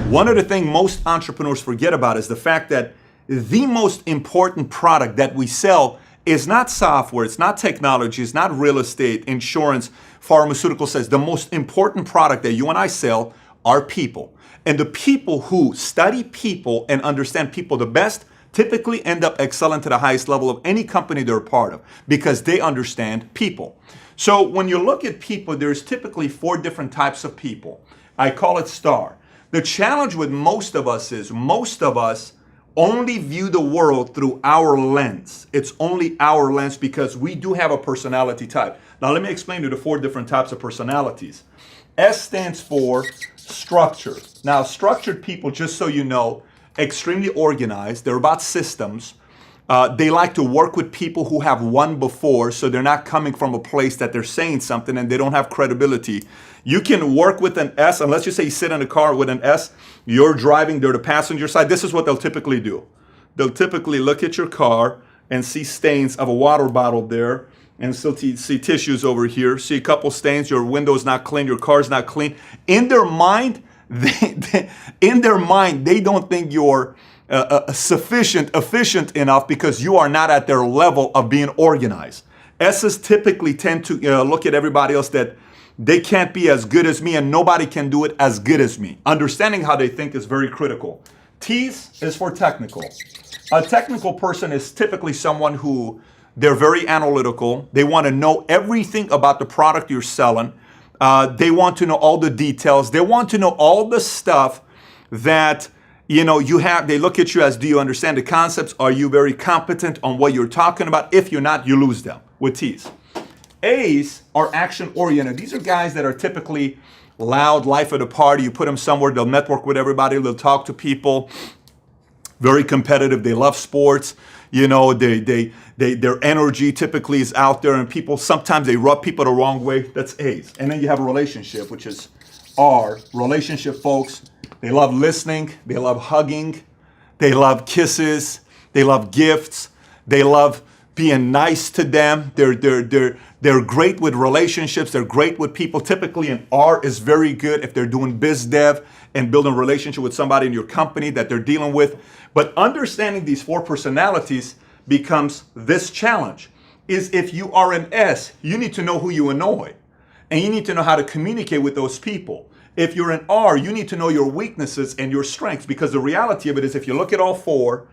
One of the things most entrepreneurs forget about is the fact that the most important product that we sell is not software, it's not technology, it's not real estate, insurance, pharmaceutical sales. The most important product that you and I sell are people. And the people who study people and understand people the best typically end up excelling to the highest level of any company they're a part of because they understand people. So when you look at people, there's typically 4 different types of people. I call it STAR. The challenge with most of us is most of us only view the world through our lens. It's only our lens because we do have a personality type. Now let me explain to you the 4 different types of personalities. S stands for structure. Now structured people, just so you know, extremely organized. They're about systems. They like to work with people who have won before, so they're not coming from a place that they're saying something and they don't have credibility. You can work with an S, unless you say you sit in a car with an S, you're driving, they're the passenger side. This is what they'll typically do. They'll typically look at your car and see stains of a water bottle there, and still see tissues over here, see a couple stains, your window's not clean, your car's not clean. In their mind, they don't think you're efficient enough because you are not at their level of being organized. S's typically tend to look at everybody else that they can't be as good as me and nobody can do it as good as me. Understanding how they think is very critical. T's is for technical. A technical person is typically someone who they're very analytical. They want to know everything about the product you're selling. They want to know all the details. They want to know all the stuff that you have. They look at you as, do you understand the concepts? Are you very competent on what you're talking about? If you're not, you lose them with T's. A's are action oriented. These are guys that are typically loud, life of the party. You put them somewhere, they'll network with everybody, they'll talk to people. Very competitive. They love sports. Their energy typically is out there, and people sometimes they rub people the wrong way. That's A's. And then you have a relationship, which is R. Relationship folks. They love listening. They love hugging. They love kisses. They love gifts. They love being nice to them. They're great with relationships. They're great with people. Typically, an R is very good if they're doing biz dev and building a relationship with somebody in your company that they're dealing with. But understanding these 4 personalities becomes this challenge. Is if you are an S, you need to know who you annoy. And you need to know how to communicate with those people. If you're an R, you need to know your weaknesses and your strengths, because the reality of it is if you look at all 4,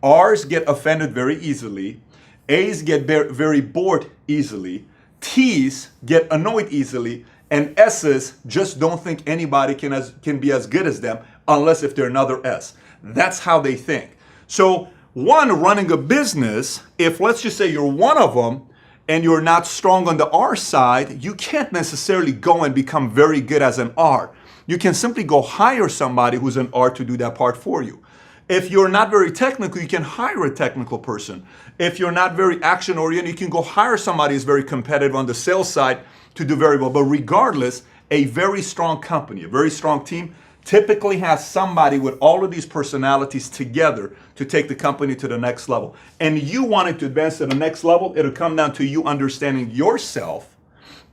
R's get offended very easily. A's get very bored easily. T's get annoyed easily. And S's just don't think anybody can be as good as them unless if they're another S. That's how they think. So running a business, if let's just say you're one of them and you're not strong on the R side, you can't necessarily go and become very good as an R. You can simply go hire somebody who's an R to do that part for you. If you're not very technical, you can hire a technical person. If you're not very action oriented, you can go hire somebody who's very competitive on the sales side to do very well. But regardless, a very strong company, a very strong team typically has somebody with all of these personalities together to take the company to the next level. And you wanting to advance to the next level, it'll come down to you understanding yourself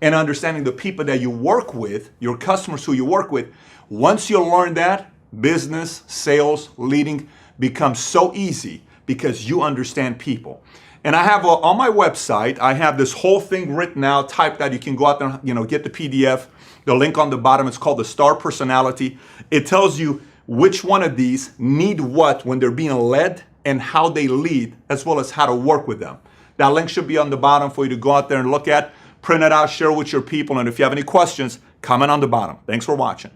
and understanding the people that you work with, your customers who you work with. Once you learn that, business, sales, leading becomes so easy because you understand people. And I have on my website, I have this whole thing written out, typed out. You can go out there, get the PDF. The link on the bottom, it's called the STAR personality. It tells you which one of these need what when they're being led and how they lead, as well as how to work with them. That link should be on the bottom for you to go out there and look at, print it out, share with your people. And if you have any questions, comment on the bottom. Thanks for watching.